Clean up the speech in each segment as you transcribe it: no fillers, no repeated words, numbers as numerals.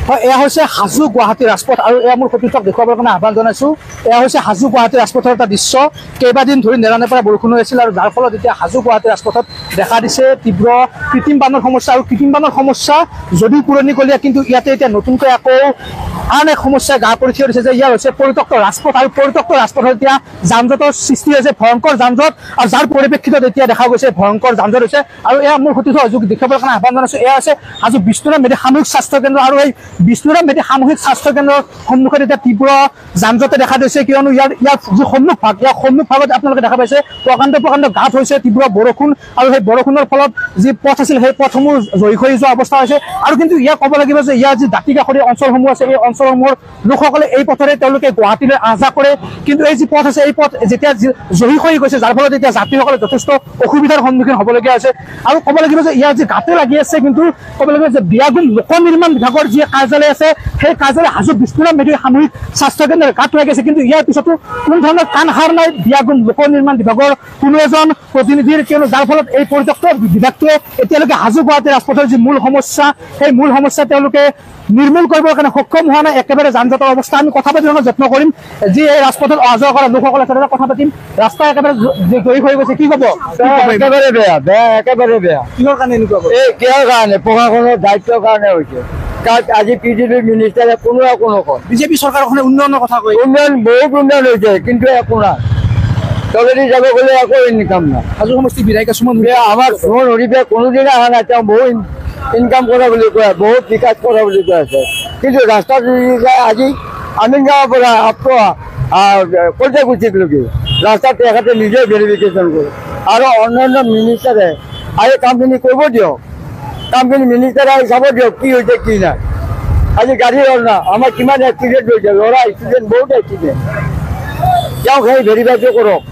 হয়, এয়া হৈছে হাজো গুৱাহাটী ৰাজপথ আৰু এয়া মোৰ সতীৰ্থক দেখুৱাবৰ কাৰণে আহ্বান জনাইছোঁ। এয়া হৈছে হাজো গুৱাহাটী ৰাজপথৰ এটা দৃশ্য। কেইবাদিন ধৰি নেৰানেপেৰা বৰষুণ হৈ আছিল আৰু যাৰ ফলত এতিয়া হাজো গুৱাহাটী ৰাজপথত দেখা দিছে তীব্ৰ কৃত্ৰিম বানৰ সমস্যা। আৰু কৃত্ৰিম বানৰ সমস্যা যদিও পুৰণিকলীয়া, কিন্তু ইয়াতে এতিয়া নতুনকৈ আকৌ আন এক সমস্যাই গা কৰি থিয় দিছে যে ইয়াৰ হৈছে পৰিত্যক্ত ৰাজপথ। আৰু পৰিত্যক্ত ৰাজপথত এতিয়া যান জঁটৰ সৃষ্টি হৈছে, ভয়ংকৰ যান জঁট, আৰু যাৰ পৰিপ্ৰেক্ষিতত এতিয়া দেখা গৈছে ভয়ংকৰ যান জঁট হৈছে। আৰু এয়া মোৰ সতীৰ্থ দেখুৱাবৰ কাৰণে আহ্বান জনাইছোঁ। এয়া হৈছে হাজো বিষ্ণুৰাম মেধি সামূহিক স্বাস্থ্য কেন্দ্ৰ আৰু এই বিষ্ণুৰাম মেধি সামূহিক স্বাস্থ্য কেন্দ্ৰৰ সন্মুখত এতিয়া তীব্ৰ যান জঁটে দেখা দিছে, কিয়নো ইয়াৰ যি সন্মুখ ভাগ, ইয়াৰ সন্মুখ ভাগত আপোনালোকে দেখা পাইছে প্ৰকাণ্ড গাঁত হৈছে তীব্ৰ বৰষুণ, আৰু সেই বৰষুণৰ ফলত যি পথ আছিল সেই পথসমূহ জয়ী হৈ যোৱা অৱস্থা হৈছে। আৰু কিন্তু ইয়াক ক'ব লাগিব যে ইয়াৰ যি দাঁতি কাষৰীয়া অঞ্চলসমূহ আছে, এই অঞ্চলসমূহৰ লোকসকলে এই পথেৰে তেওঁলোকে গুৱাহাটীলৈ আহ যাহ কৰে, কিন্তু এই যি পথ আছে এই পথ যেতিয়া জয়ী হৈ গৈছে, যাৰ ফলত এতিয়া যাত্ৰীসকলে যথেষ্ট অসুবিধাৰ সন্মুখীন হ'বলগীয়া হৈছে। আৰু ক'ব লাগিব যে ইয়াৰ যি গাঁতে লাগি আছে, কিন্তু ক'ব লাগিব যে বিয়াগুম লোক নিৰ্মাণ বিভাগৰ যি কাৰ্যালয় আছে সেই কাৰ্যালয় হাজো বিষ্ণুৰাম মেধি সামূহিক স্বাস্থ্য কেন্দ্ৰৰ গাঁত লাগি আছে, কিন্তু ইয়াৰ পিছতো কোনো ধৰণৰ কাণ সাৰ নাই বিয়াগুম লোক নিৰ্মাণ বিভাগৰ কোনো এজন প্ৰতিনিধিৰ, কিয়নো যাৰ ফলত এই পৰিত্যক্ত বিভাগটোৱে এতিয়ালৈকে হাজো গুৱাহাটী ৰাজপথৰ যি মূল সমস্যা সেই মূল সমস্যা তেওঁলোকে নিৰ্মূল কৰিবৰ কাৰণে সক্ষম হোৱা নাই। একেবাৰে যান জঁটৰ অৱস্থা। আমি কথা পাতিবলৈ যত্ন কৰিম যি এই ৰাজপথত অহা যোৱা কৰা লোকসকলে তেনেদৰে কথা পাতিম। ৰাস্তা একেবাৰে জয়ী হৈ গৈছে, কি ক'ব? একেবাৰে বেয়া, একেবাৰে বেয়া। কিহৰ কাৰণে এনেকুৱা? এই কিহৰ কাৰণে? প্ৰশাসনৰ দায়িত্বৰ কাৰণে হৈছে। তাত আজি PDP মিনিষ্টাৰে কোনো একো নকয়। বিজেপি চৰকাৰখনে উন্নয়নৰ কথা কয়, উন্নয়ন বহুত উন্নয়ন হৈছে, কিন্তু একো নাই। তলেদি যাব গ'লে একো ইনকাম নাই। হাজো সমষ্টিৰ বিধায়িকা সুমন আমাৰ সুমন হৰিপে কোনোদিনে অহা নাই। তেওঁ বহু ইনকাম কৰা বুলি কয়, বহুত বিকাশ কৰা বুলি কৈ আছে, কিন্তু ৰাস্তাটো আজি আমিনগাঁৱৰ পৰা কলজাকুছিলৈকে ৰাস্তাত তেখেতে নিজে ভেৰিফিকেশ্যন কৰে। আৰু অন্যান্য মিনিষ্টাৰে আহি কামখিনি কৰিব দিয়ক, কামখিনি মিনিষ্টাৰে আহি চাব দিয়ক কি হৈছে কি নাই। আজি গাড়ী হ'ল না, আমাৰ কিমান এক্সিডেণ্ট হৈছে, ল'ৰা এক্সিডেণ্ট বহুত এক্সিডেণ্ট, তেওঁক সেই ভেৰিফাইটো কৰক।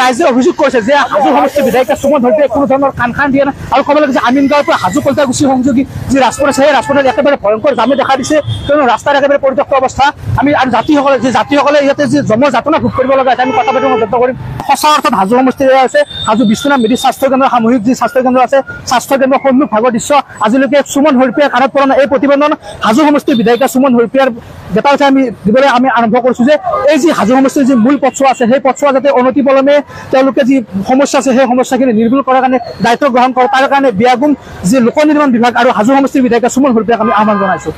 ৰাইজে অভিযোগ কৰিছে যে হাজো সমষ্টিৰ বিধায়িকা সুমন হৰিপে কোনো ধৰণৰ কাণ খান দিয়া নাই। আৰু ক'ব লাগে যে আমিনগাঁৱৰ পৰা হাজো কলজাকুছি সংযোগী যি ৰাজপথ আছে সেই ৰাজপথত একেবাৰে ভয়ংকৰ জামে দেখা দিছে, কিয়নো ৰাস্তাৰ একেবাৰে পৰিত্যক্ত অৱস্থা। আমি আৰু যাত্ৰীসকলে ইয়াতে যি জমৰ যাতনা ভোগ কৰিব লগা আছে, আমি কথা পাতিব যত্ন কৰিম। সঁচা অৰ্থত হাজো সমষ্টিৰ আছে হাজো বিশ্বনাথ মেধি স্বাস্থ্য কেন্দ্ৰ সামূহিক যি স্বাস্থ্য কেন্দ্ৰ আছে, স্বাস্থ্য কেন্দ্ৰৰ সন্মুখ ভাগৰ দৃশ্য। আজিলৈকে সুমন হৰিপে কাণত পৰা নাই। এই প্ৰতিবেদন হাজো সমষ্টিৰ বিধায়িকা সুমন হৰিপেৰ বেটাৰ আমি দিবলৈ আৰম্ভ কৰিছোঁ যে এই যি হাজো সমষ্টিৰ যি মূল পথছোৱা আছে সেই পথছোৱা যাতে অনতিপলমে তেওঁলোকে যি সমস্যা আছে সেই সমস্যাখিনি নিৰ্মূল কৰাৰ কাৰণে দায়িত্ব গ্ৰহণ কৰে, তাৰ কাৰণে বিয়াগুম যি লোক নিৰ্মাণ বিভাগ আৰু হাজো সমষ্টিৰ বিধায়িকা সুমন হৰিপেক আমি আহ্বান জনাইছোঁ।